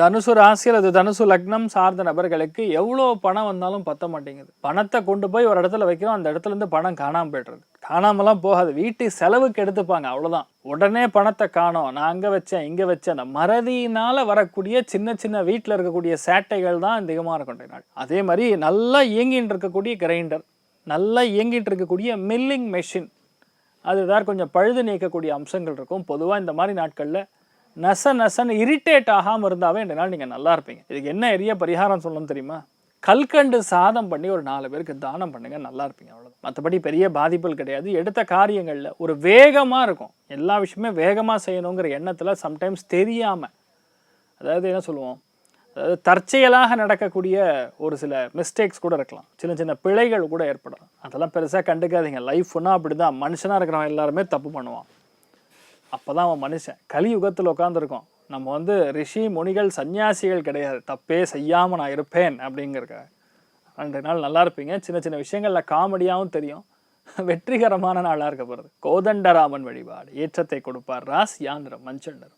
தனுசு ராசி அல்லது தனுசு லக்னம் சார்ந்த நபர்களுக்கு எவ்வளோ பணம் வந்தாலும் பத்த மாட்டேங்குது. பணத்தை கொண்டு போய் ஒரு இடத்துல வைக்கிறோம், அந்த இடத்துல இருந்து பணம் காணாமல் போய்டுறது. காணாமலாம் போகாது, வீட்டு செலவுக்கு எடுத்துப்பாங்க, அவ்வளோதான். உடனே பணத்தை காணோம், நான் அங்கே வச்சேன் இங்கே வச்சேன். அந்த மறதியினால் வரக்கூடிய சின்ன சின்ன வீட்டில் இருக்கக்கூடிய சேட்டைகள் தான் அதிகமாக இருக்கும் நாள். அதே மாதிரி நல்லா இயங்கிட்டு இருக்கக்கூடிய கிரைண்டர், நல்லா இயங்கிட்டு இருக்கக்கூடிய மில்லிங் மெஷின், அது ஏதாவது கொஞ்சம் பழுது நீக்கக்கூடிய அம்சங்கள் இருக்கும். பொதுவாக இந்த மாதிரி நாட்களில் நசன்னு இரிட்டேட் ஆகாமல் இருந்தாவே இந்த நாள் நீங்கள் நல்லா இருப்பீங்க. இதுக்கு என்ன எரிய பரிகாரம் சொல்லணும் தெரியுமா? கல்கண்டு சாதம் பண்ணி ஒரு 4 பேருக்கு தானம் பண்ணுங்க, நல்லா இருப்பீங்க, அவ்வளோதான். மற்றபடி பெரிய பாதிப்புகள் கிடையாது. எடுத்த காரியங்களில் ஒரு வேகமாக இருக்கும், எல்லா விஷயமே வேகமாக செய்யணுங்கிற எண்ணத்தில் சம்டைம்ஸ் தெரியாமல், அதாவது என்ன சொல்லுவோம், அதாவது தற்செயலாக நடக்கக்கூடிய ஒரு சில மிஸ்டேக்ஸ் கூட இருக்கலாம், சின்ன சின்ன பிழைகள் கூட ஏற்படும். அதெல்லாம் பெருசாக கண்டுக்காதீங்க. லைஃப்னா அப்படி தான், மனுஷனாக இருக்கிறவன் எல்லாருமே தப்பு பண்ணுவான். அப்போ தான் அவன் மனுஷன். கலியுகத்தில் உட்காந்துருக்கோம். நம்ம ரிஷி முனிகள் சன்னியாசிகள் கிடையாது. தப்பே செய்யாமல் நான் இருப்பேன் அப்படிங்கிறக்க 2 நாள் நல்லா இருப்பீங்க. சின்ன சின்ன விஷயங்களில் காமெடியாகவும் தெரியும். வெற்றிகரமான நாளாக இருக்க போகிறது. கோதண்டராமன் வழிபாடு ஏற்றத்தை கொடுப்பார். ராசியா நிறம் மஞ்சள் நிறம்.